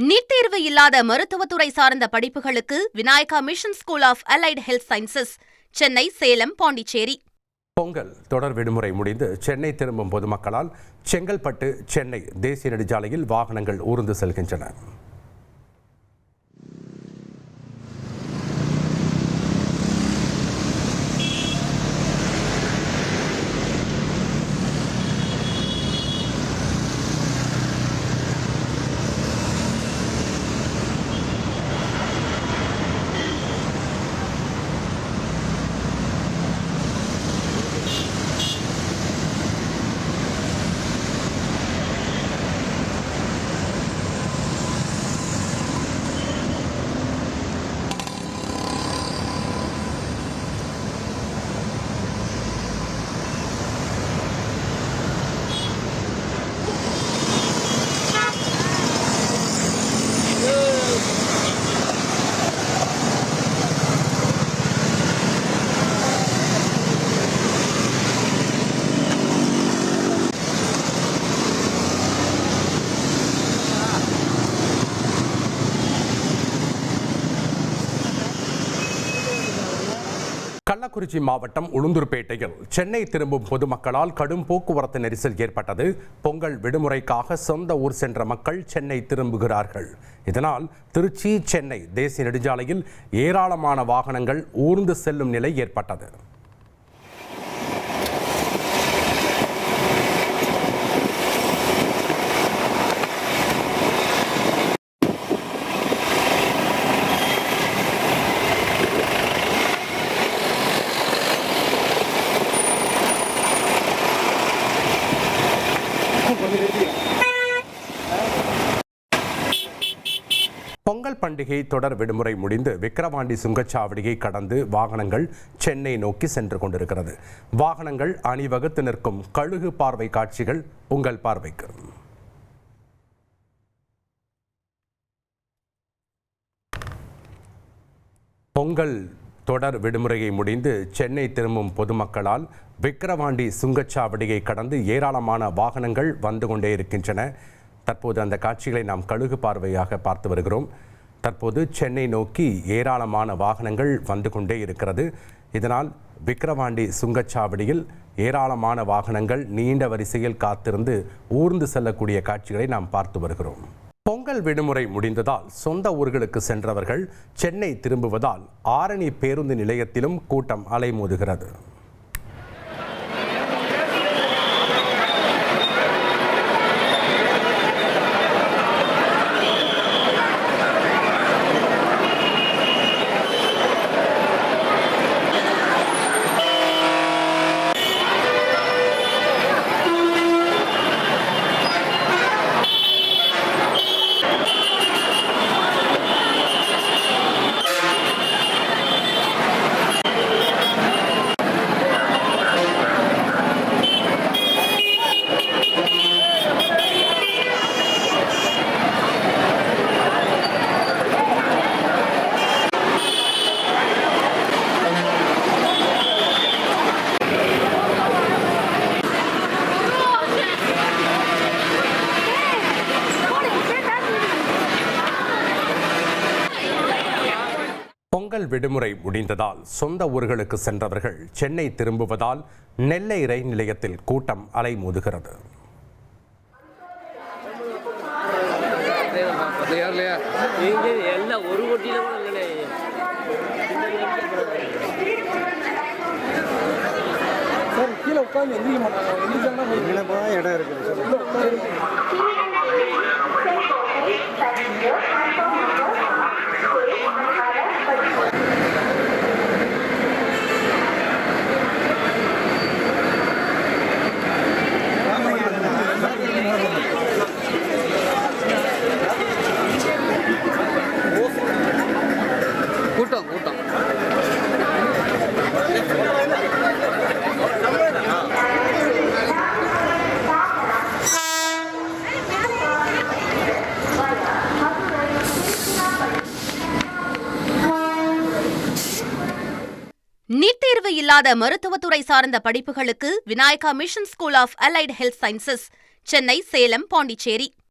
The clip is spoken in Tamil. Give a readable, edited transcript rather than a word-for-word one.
நீட் தேர்வு இல்லாத மருத்துவத்துறை சார்ந்த படிப்புகளுக்கு Vinayaka mission school of allied health sciences, Chennai, Salem, Pondicherry. Pongal தொடர் விடுமுறை முடிந்து சென்னை திரும்பும் பொதுமக்களால் செங்கல்பட்டு சென்னை தேசிய நெடுஞ்சாலையில் வாகனங்கள் ஊர்ந்து செல்கின்றன. கள்ளக்குறிச்சி மாவட்டம் உளுந்தூர்பேட்டையில் சென்னை திரும்பும் பொதுமக்களால் கடும் போக்குவரத்து நெரிசல் ஏற்பட்டது. பொங்கல் விடுமுறைக்காக சொந்த ஊர் சென்ற மக்கள் சென்னை திரும்புகிறார்கள். இதனால் திருச்சி சென்னை தேசிய நெடுஞ்சாலையில் ஏராளமான வாகனங்கள் ஊர்ந்து செல்லும் நிலை ஏற்பட்டது. பொங்கல் பண்டிகை தொடர் விடுமுறை முடிந்து விக்கிரவாண்டி சுங்கச்சாவடியை கடந்து வாகனங்கள் சென்னை நோக்கி சென்று கொண்டிருக்கிறது. வாகனங்கள் அணிவகுத்து நிற்கும் கழுகு பார்வை காட்சிகள் உங்கள் பார்வைக்கு. பொங்கல் தொடர் விடுமுறையை முடிந்து சென்னை திரும்பும் பொதுமக்களால் விக்கிரவாண்டி சுங்கச்சாவடியை கடந்து ஏராளமான வாகனங்கள் வந்து கொண்டே இருக்கின்றன. தற்போது அந்த காட்சிகளை நாம் கழுகு பார்வையாக பார்த்து வருகிறோம். தற்போது சென்னை நோக்கி ஏராளமான வாகனங்கள் வந்து கொண்டே இருக்கிறது. இதனால் விக்கிரவாண்டி சுங்கச்சாவடியில் ஏராளமான வாகனங்கள் நீண்ட வரிசையில் காத்திருந்து ஊர்ந்து செல்லக்கூடிய காட்சிகளை நாம் பார்த்து வருகிறோம். பொங்கல் விடுமுறை முடிந்ததால் சொந்த ஊர்களுக்கு சென்றவர்கள் சென்னை திரும்புவதால் ஆரணி பேருந்து நிலையத்திலும் கூட்டம் அலைமோதுகிறது. பொங்கல் விடுமுறை முடிந்ததால் சொந்த ஊர்களுக்கு சென்றவர்கள் சென்னை திரும்புவதால் நெல்லை ரயில் நிலையத்தில் கூட்டம் அலைமோதுகிறது. இடம் இருக்குது. நீட் தேர்வு இல்லாத மருத்துவத்துறை சார்ந்த படிப்புகளுக்கு Vinayaka mission school of allied health sciences, Chennai, Salem, Pondicherry.